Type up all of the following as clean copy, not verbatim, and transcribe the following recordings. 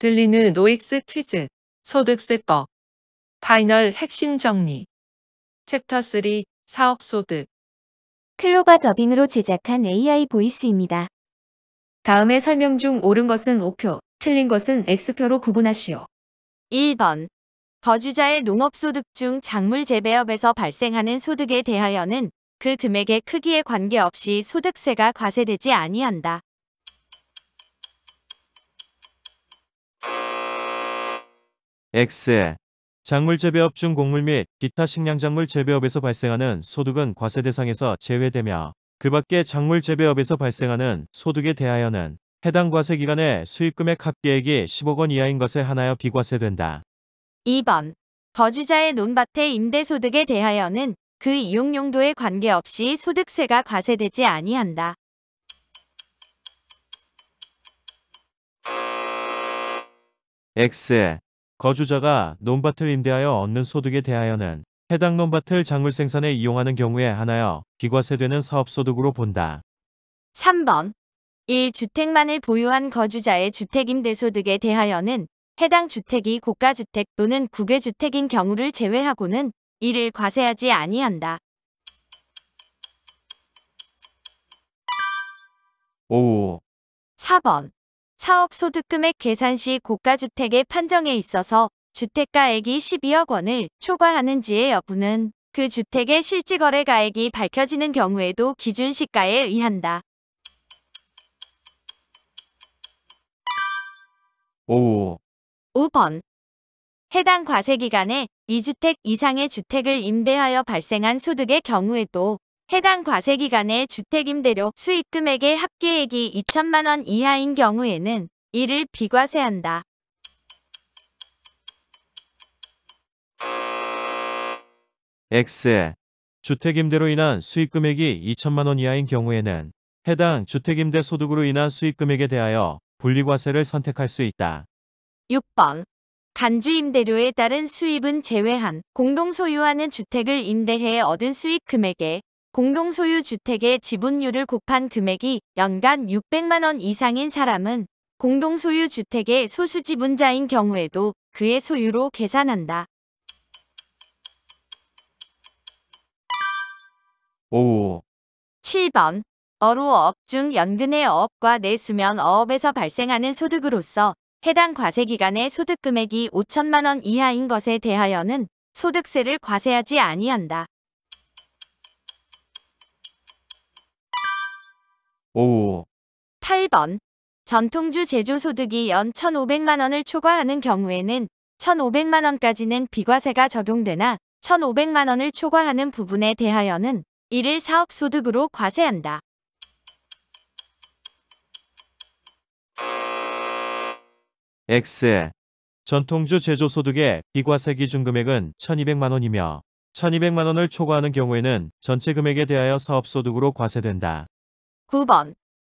들리는 노익스 퀴즈, 소득세법, 파이널 핵심 정리, 챕터 3, 사업소득. 클로바 더빙으로 제작한 AI 보이스입니다. 다음의 설명 중 옳은 것은 O표, 틀린 것은 X표로 구분하시오. 1번. 거주자의 농업소득 중 작물 재배업에서 발생하는 소득에 대하여는 그 금액의 크기에 관계없이 소득세가 과세되지 아니한다. X. 작물 재배업 중 곡물 및 기타 식량작물 재배업에서 발생하는 소득은 과세 대상에서 제외되며 그 밖의 작물 재배업에서 발생하는 소득에 대하여는 해당 과세 기간의 수입금액 합계액이 10억 원 이하인 것에 한하여 비과세된다. 2번. 거주자의 논밭의 임대소득에 대하여는 그 이용 용도에 관계없이 소득세가 과세되지 아니한다. X. 거주자가 논밭을 임대하여 얻는 소득에 대하여는 해당 논밭을 작물 생산에 이용하는 경우에 한하여 비과세되는 사업소득으로 본다. 3번. 1주택만을 보유한 거주자의 주택임대소득에 대하여는 해당 주택이 고가주택 또는 국외주택인 경우를 제외하고는 이를 과세하지 아니한다. 5. 4번. 사업소득금액 계산 시 고가주택의 판정에 있어서 주택가액이 12억 원을 초과하는지의 여부는 그 주택의 실지거래가액이 밝혀지는 경우에도 기준시가에 의한다. 5. 5번. 해당 과세기간에 2주택 이상의 주택을 임대하여 발생한 소득의 경우에도 해당 과세기간의 주택임대료 수익금액의 합계액이 2천만 원 이하인 경우에는 이를 비과세한다. X. 주택임대로 인한 수익금액이 2천만 원 이하인 경우에는 해당 주택임대 소득으로 인한 수익금액에 대하여 분리과세를 선택할 수 있다. 6번. 간주임대료에 따른 수입은 제외한 공동소유하는 주택을 임대해 얻은 수익 금액에 공동소유 주택의 지분율을 곱한 금액이 연간 600만 원 이상인 사람은 공동소유 주택의 소수지분자인 경우에도 그의 소유로 계산한다. 5. 7번. 어루어업 중 연근의 어업과 내수면 어업에서 발생하는 소득으로서 해당 과세기간의 소득금액이 5천만 원 이하인 것에 대하여는 소득세를 과세하지 아니한다. 5. 8번. 전통주 제조소득이 연 1,500만 원을 초과하는 경우에는 1,500만 원까지는 비과세가 적용되나 1,500만 원을 초과하는 부분에 대하여는 이를 사업소득으로 과세한다. X. 전통주 제조소득의 비과세 기준금액은 1,200만 원이며 1,200만 원을 초과하는 경우에는 전체 금액에 대하여 사업소득으로 과세된다. 9번.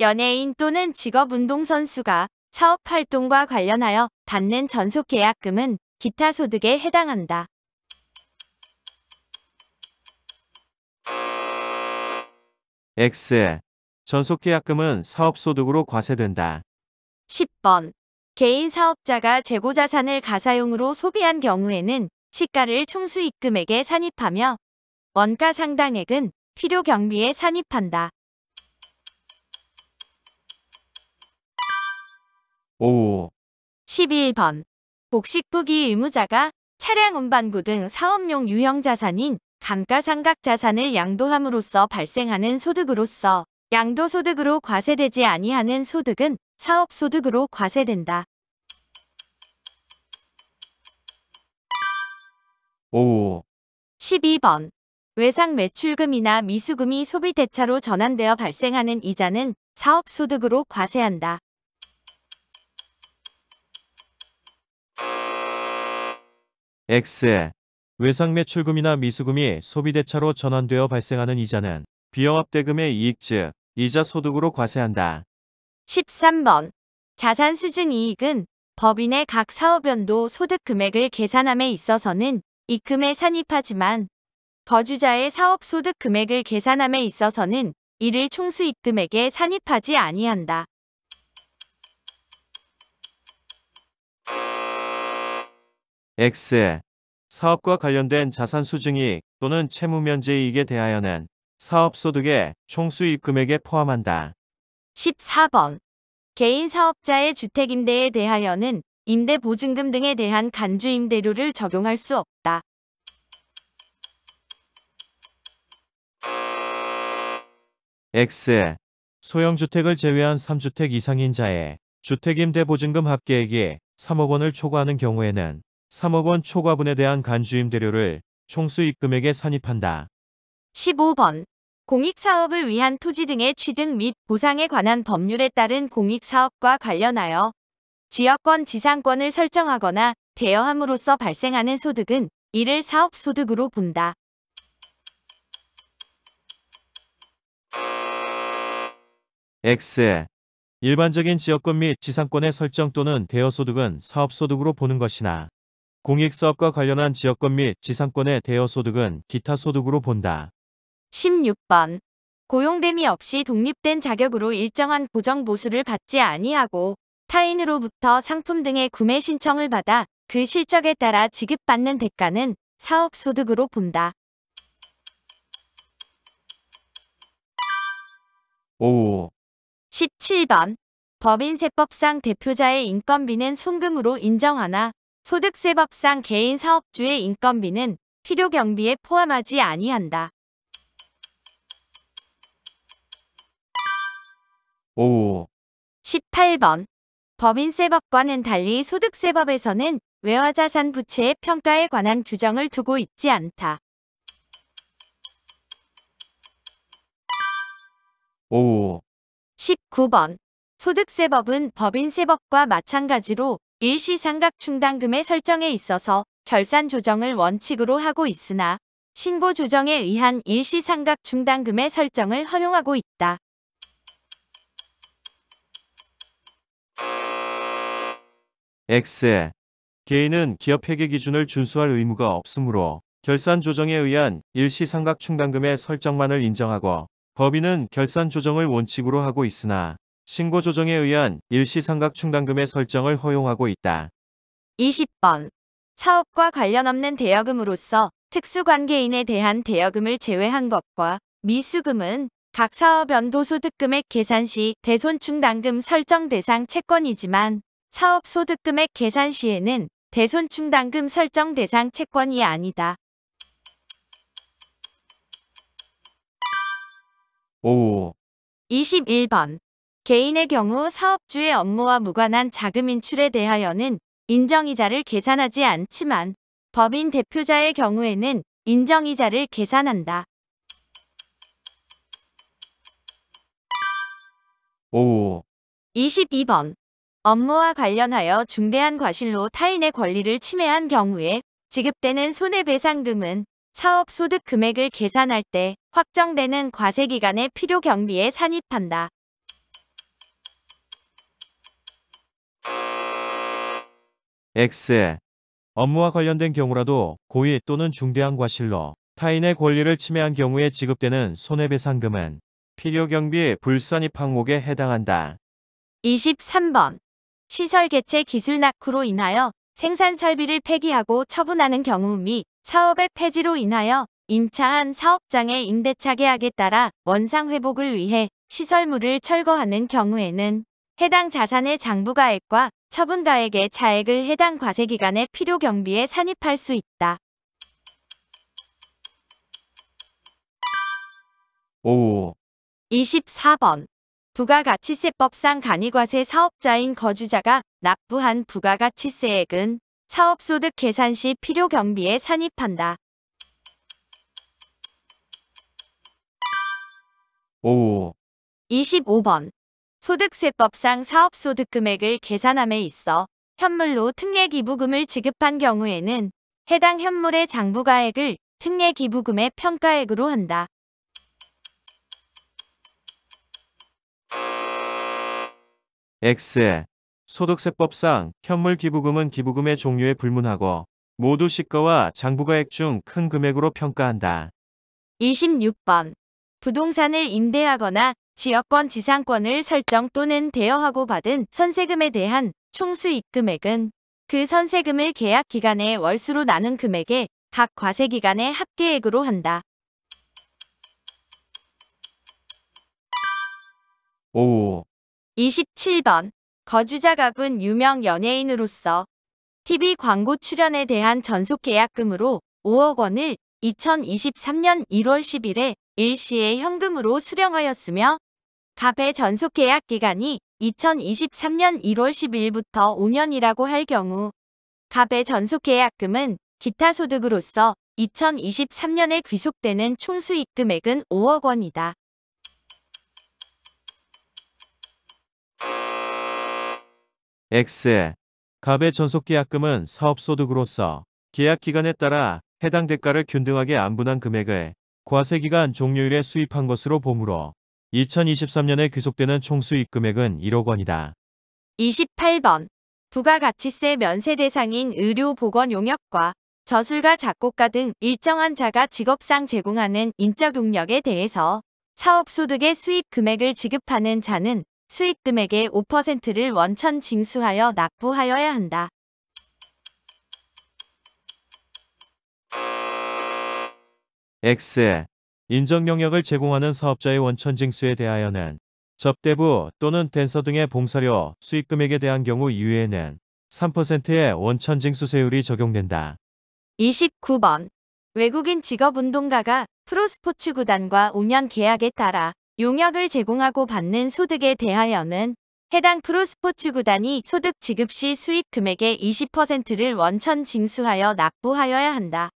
연예인 또는 직업운동선수가 사업활동과 관련하여 받는 전속계약금은 기타 소득에 해당한다. X. 전속계약금은 사업소득으로 과세된다. 10번. 개인 사업자가 재고자산을 가사용으로 소비한 경우에는 시가를 총수익금액에 산입하며 원가 상당액은 필요경비에 산입한다. 5. 11번. 복식부기 의무자가 차량 운반구 등 사업용 유형자산인 감가상각자산을 양도함으로써 발생하는 소득으로서 양도소득으로 과세되지 아니하는 소득은 사업소득으로 과세된다. 5. 12번. 외상 매출금이나 미수금이 소비대차로 전환되어 발생하는 이자는 사업소득으로 과세한다. X. 외상매출금이나 미수금이 소비대차로 전환되어 발생하는 이자는 비영업대금의 이익 즉 이자 소득으로 과세한다. 13번. 자산수준이익은 법인의 각 사업연도 소득 금액을 계산함에 있어서는 입금에 산입하지만 거주자의 사업소득 금액을 계산함에 있어서는 이를 총수입금액에 산입하지 아니한다. X. 사업과 관련된 자산 수증이익 또는 채무 면제이익에 대하여는 사업소득의 총수입 금액에 포함한다. 14번. 개인 사업자의 주택임대에 대하여는 임대보증금 등에 대한 간주임대료를 적용할 수 없다. X. 소형주택을 제외한 3주택 이상인 자의 주택임대보증금 합계액이 3억 원을 초과하는 경우에는 3억 원 초과분에 대한 간주임대료를 총수입 금액에 산입한다. 15번. 공익사업을 위한 토지 등의 취득 및 보상에 관한 법률에 따른 공익사업과 관련하여 지역권 지상권을 설정하거나 대여함으로써 발생하는 소득은 이를 사업소득으로 본다. X. 일반적인 지역권 및 지상권의 설정 또는 대여소득은 사업소득으로 보는 것이나 공익사업과 관련한 지역권 및 지상권의 대여소득은 기타소득으로 본다. 16번. 고용됨이 없이 독립된 자격으로 일정한 고정보수를 받지 아니하고 타인으로부터 상품 등의 구매 신청을 받아 그 실적에 따라 지급받는 대가는 사업소득으로 본다. 5. 17번. 법인세법상 대표자의 인건비는 송금으로 인정하나 소득세법상 개인 사업주의 인건비는 필요경비에 포함하지 아니한다. 5. 18번. 법인세법과는 달리 소득세법에서는 외화자산 부채의 평가에 관한 규정을 두고 있지 않다. 5. 19번. 소득세법은 법인세법과 마찬가지로 일시상각충당금의 설정에 있어서 결산 조정을 원칙으로 하고 있으나 신고 조정에 의한 일시상각충당금의 설정을 허용하고 있다. X. 개인은 기업 회계 기준을 준수할 의무가 없으므로 결산 조정에 의한 일시상각충당금의 설정만을 인정하고 법인은 결산 조정을 원칙으로 하고 있으나 신고 조정에 의한 일시상각충당금의 설정을 허용하고 있다. 20번. 사업과 관련 없는 대여금으로서 특수관계인에 대한 대여금을 제외한 것과 미수금은 각 사업 연도소득금액 계산 시 대손충당금 설정 대상 채권이지만 사업소득금액 계산 시에는 대손충당금 설정 대상 채권이 아니다. 5. 21번. 개인의 경우 사업주의 업무와 무관한 자금 인출에 대하여는 인정이자를 계산하지 않지만 법인 대표자의 경우에는 인정이자를 계산한다. 5. 22번. 업무와 관련하여 중대한 과실로 타인의 권리를 침해한 경우에 지급되는 손해배상금은 사업소득 금액을 계산할 때 확정되는 과세기간의 필요경비에 산입한다. X. 업무와 관련된 경우라도 고의 또는 중대한 과실로 타인의 권리를 침해한 경우에 지급되는 손해배상금은 필요경비 불산입 항목에 해당한다. 23번. 시설 개체 기술 낙후로 인하여 생산 설비를 폐기하고 처분하는 경우 및 사업의 폐지로 인하여 임차한 사업장의 임대차 계약에 따라 원상 회복을 위해 시설물을 철거하는 경우에는 해당 자산의 장부가액과 처분가액의 차액을 해당 과세기간의 필요경비에 산입할 수 있다. 5. 24번. 부가가치세법상 간이과세 사업자인 거주자가 납부한 부가가치세액은 사업소득 계산 시 필요경비에 산입한다. 5. 25번. 소득세법상 사업소득 금액을 계산함에 있어 현물로 특례기부금을 지급한 경우에는 해당 현물의 장부가액을 특례기부금의 평가액으로 한다. X. 소득세법상 현물기부금은 기부금의 종류에 불문하고 모두 시가와 장부가액 중 큰 금액으로 평가한다. 26번. 부동산을 임대하거나 지역권 지상권을 설정 또는 대여하고 받은 선세금에 대한 총수입 금액은 그 선세금을 계약 기간의 월수로 나눈 금액에 각 과세기간의 합계액으로 한다. 5. 27번. 거주자 갑은 유명 연예인으로서 TV 광고 출연에 대한 전속계약금으로 5억 원을 2023년 1월 10일에 일시에 현금으로 수령하였으며 갑의 전속계약 기간이 2023년 1월 10일부터 5년이라고 할 경우 갑의 전속계약금은 기타 소득으로서 2023년에 귀속되는 총수익 금액은 5억 원이다. X. 갑의 전속계약금은 사업소득으로서 계약기간에 따라 해당 대가를 균등하게 안분한 금액을 과세기간 종료일에 수입한 것으로 보므로 2023년에 귀속되는 총수익 금액은 1억 원이다. 28번. 부가가치세 면세 대상인 의료 보건 용역과 저술가 작곡가 등 일정한 자가 직업상 제공하는 인적 용역에 대해서 사업소득의 수입 금액을 지급하는 자는 수익 금액의 5%를 원천 징수하여 납부하여야 한다. X. 인적 영역을 제공하는 사업자의 원천 징수에 대하여는 접대부 또는 댄서 등의 봉사료 수익 금액에 대한 경우 이외에는 3%의 원천 징수세율이 적용된다. 29번. 외국인 직업운동가가 프로스포츠 구단과 5년 계약에 따라 용역을 제공하고 받는 소득에 대하여는 해당 프로스포츠 구단이 소득 지급 시 수익 금액의 20%를 원천 징수하여 납부하여야 한다.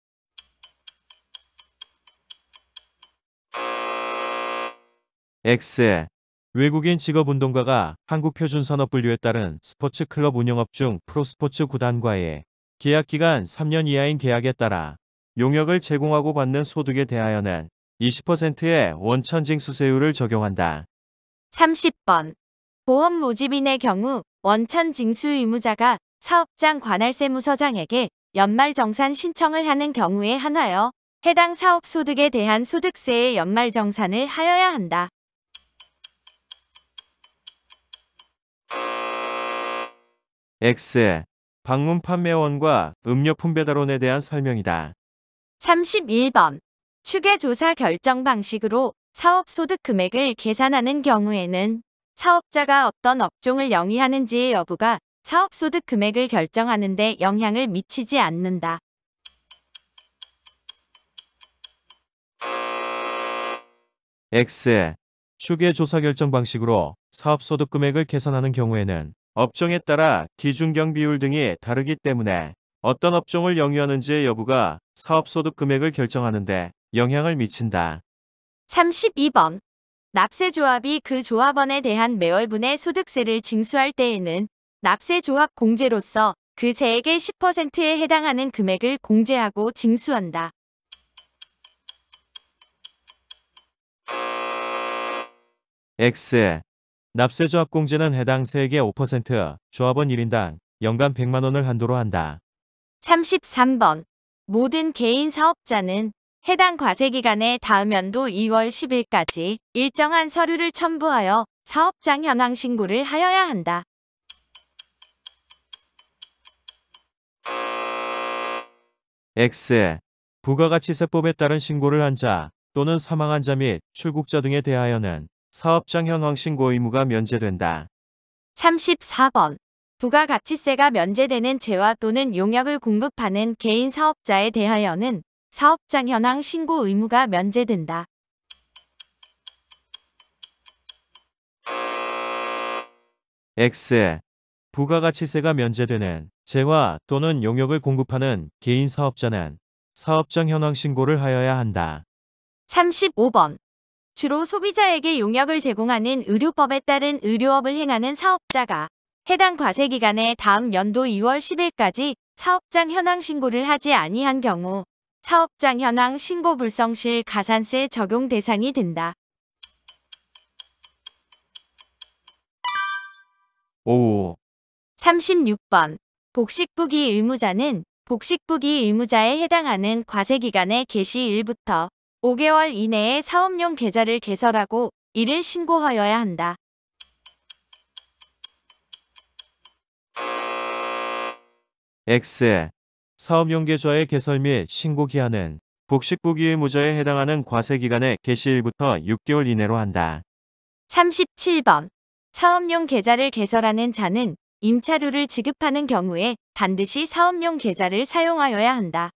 X. 외국인 직업운동가가 한국표준산업분류에 따른 스포츠 클럽 운영업 중 프로스포츠 구단과의 계약기간 3년 이하인 계약에 따라 용역을 제공하고 받는 소득에 대하여는 20%의 원천징수세율을 적용한다. 30번. 보험 모집인의 경우 원천 징수 의무자가 사업장 관할세무서장에게 연말정산 신청을 하는 경우에 한하여 해당 사업 소득에 대한 소득세의 연말정산을 하여야 한다. X. 방문 판매원과 음료품 배달원에 대한 설명이다. 31번. 추계조사 결정 방식으로 사업소득 금액을 계산하는 경우에는 사업자가 어떤 업종을 영위하는지의 여부가 사업소득 금액을 결정하는 데 영향을 미치지 않는다. X. 추계조사 결정 방식으로 사업소득 금액을 계산하는 경우에는 업종에 따라 기준경 비율 등이 다르기 때문에 어떤 업종을 영위하는지의 여부가 사업소득 금액을 결정하는데 영향을 미친다. 32번. 납세조합이 그 조합원에 대한 매월분의 소득세를 징수할 때에는 납세조합 공제로서 그 세액의 10%에 해당하는 금액을 공제하고 징수한다. X. 납세조합 공제는 해당 세액의 5%, 조합원 1인당 연간 100만 원을 한도로 한다. 33번. 모든 개인 사업자는 해당 과세기간의 다음 연도 2월 10일까지 일정한 서류를 첨부하여 사업장 현황 신고를 하여야 한다. X. 부가가치세법에 따른 신고를 한 자 또는 사망한 자 및 출국자 등에 대하여는 사업장 현황 신고 의무가 면제된다. 34번. 부가가치세가 면제되는 재화 또는 용역을 공급하는 개인 사업자에 대하여는 사업장 현황 신고 의무가 면제된다. X. 부가가치세가 면제되는 재화 또는 용역을 공급하는 개인 사업자는 사업장 현황 신고를 하여야 한다. 35번. 주로 소비자에게 용역을 제공하는 의료법에 따른 의료업을 행하는 사업자가 해당 과세기간의 다음 연도 2월 10일까지 사업장 현황 신고를 하지 아니한 경우 사업장 현황 신고 불성 실 가산세 적용 대상이 된다. 5. 36번. 복식부기 의무자는 복식부기 의무자에 해당하는 과세기간의 개시일부터 5개월 이내에 사업용 계좌를 개설하고 이를 신고하여야 한다. X. 사업용 계좌의 개설 및 신고 기한은 복식부기 의무자에 해당하는 과세기간의 개시일부터 6개월 이내로 한다. 37번. 사업용 계좌를 개설하는 자는 임차료를 지급하는 경우에 반드시 사업용 계좌를 사용하여야 한다.